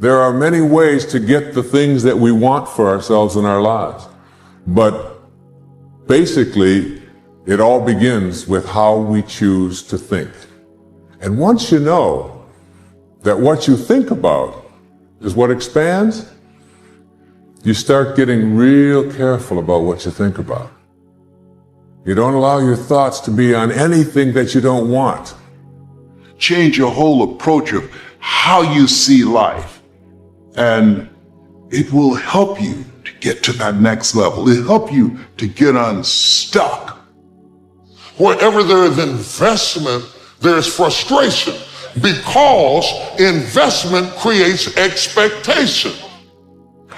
There are many ways to get the things that we want for ourselves in our lives. But basically, it all begins with how we choose to think. And once you know that what you think about is what expands, you start getting real careful about what you think about. You don't allow your thoughts to be on anything that you don't want. Change your whole approach of how you see life, and it will help you to get to that next level. It'll help you to get unstuck. Wherever there is investment, there's frustration, because investment creates expectation.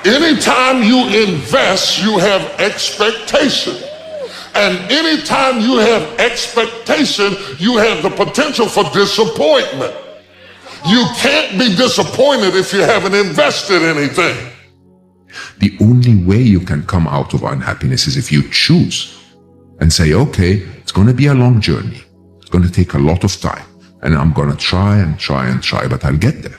Anytime you invest, you have expectation. And anytime you have expectation, you have the potential for disappointment. You can't be disappointed if you haven't invested anything. The only way you can come out of unhappiness is if you choose and say, okay, it's going to be a long journey. It's going to take a lot of time. And I'm going to try and try and try, but I'll get there.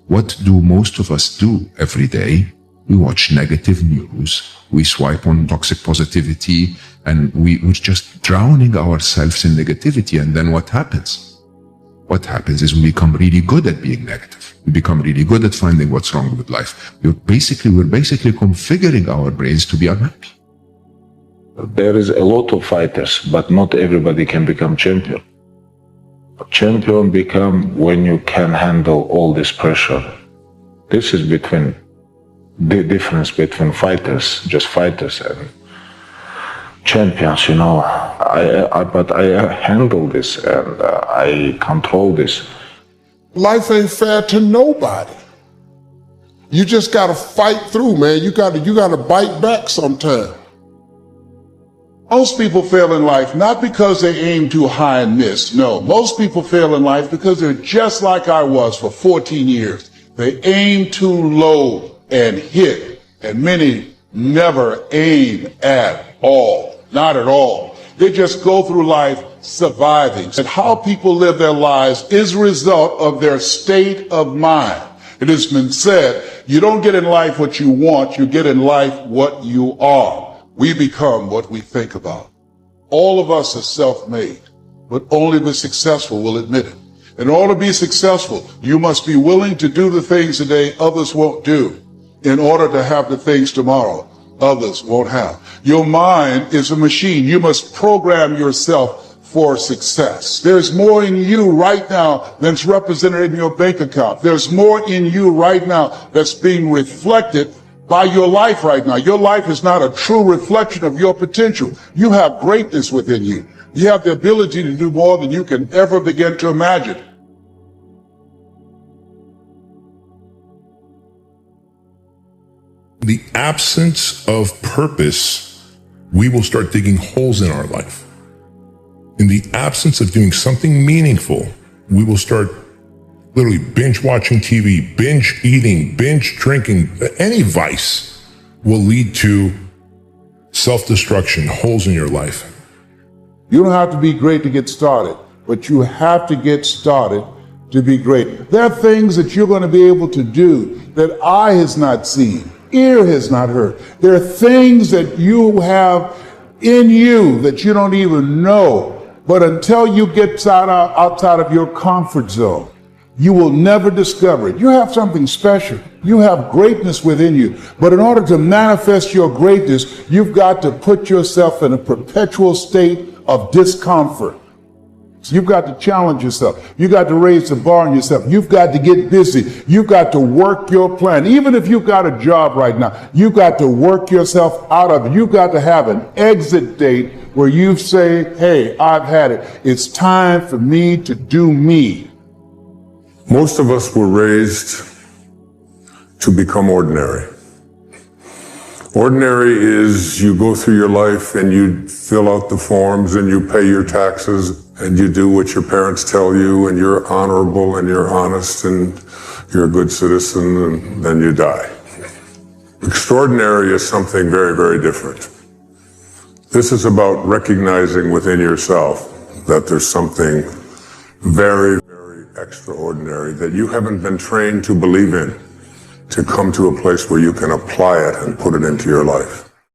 What do most of us do every day? We watch negative news. We swipe on toxic positivity, and we're just drowning ourselves in negativity. And then what happens? What happens is we become really good at being negative. We become really good at finding what's wrong with life. We're basically configuring our brains to be unhappy. There is a lot of fighters, but not everybody can become champion. A champion become when you can handle all this pressure. This is between the difference between fighters, just fighters, and champions, you know. But I handle this and I control this. Life ain't fair to nobody. You just gotta fight through, man. You gotta bite back sometime. Most people fail in life not because they aim too high and miss. No, most people fail in life because they're just like I was for 14 years. They aim too low and hit, and many never aim at all, not at all. They just go through life surviving. And how people live their lives is a result of their state of mind. It has been said, you don't get in life what you want, you get in life what you are. We become what we think about. All of us are self-made, but only the successful will admit it. In order to be successful, you must be willing to do the things today others won't do, in order to have the things tomorrow others won't have. Your mind is a machine. You must program yourself for success. There's more in you right now than's represented in your bank account. There's more in you right now that's being reflected by your life right now. Your life is not a true reflection of your potential. You have greatness within you. You have the ability to do more than you can ever begin to imagine. The absence of purpose, we will start digging holes in our life. In the absence of doing something meaningful, we will start literally binge watching TV, binge eating, binge drinking. Any vice will lead to self-destruction, holes in your life. You don't have to be great to get started, but you have to get started to be great. There are things that you're going to be able to do that eye has not seen, ear has not heard. There are things that you have in you that you don't even know. But until you get outside of your comfort zone, you will never discover it. You have something special. You have greatness within you. But in order to manifest your greatness, you've got to put yourself in a perpetual state of discomfort. So you've got to challenge yourself. You've got to raise the bar on yourself. You've got to get busy. You've got to work your plan. Even if you've got a job right now, you've got to work yourself out of it. You've got to have an exit date where you say, hey, I've had it. It's time for me to do me. Most of us were raised to become ordinary. Ordinary is you go through your life and you fill out the forms and you pay your taxes and you do what your parents tell you and you're honorable and you're honest and you're a good citizen and then you die. Extraordinary is something very, very different. This is about recognizing within yourself that there's something very, very extraordinary that you haven't been trained to believe in. to come to a place where you can apply it and put it into your life.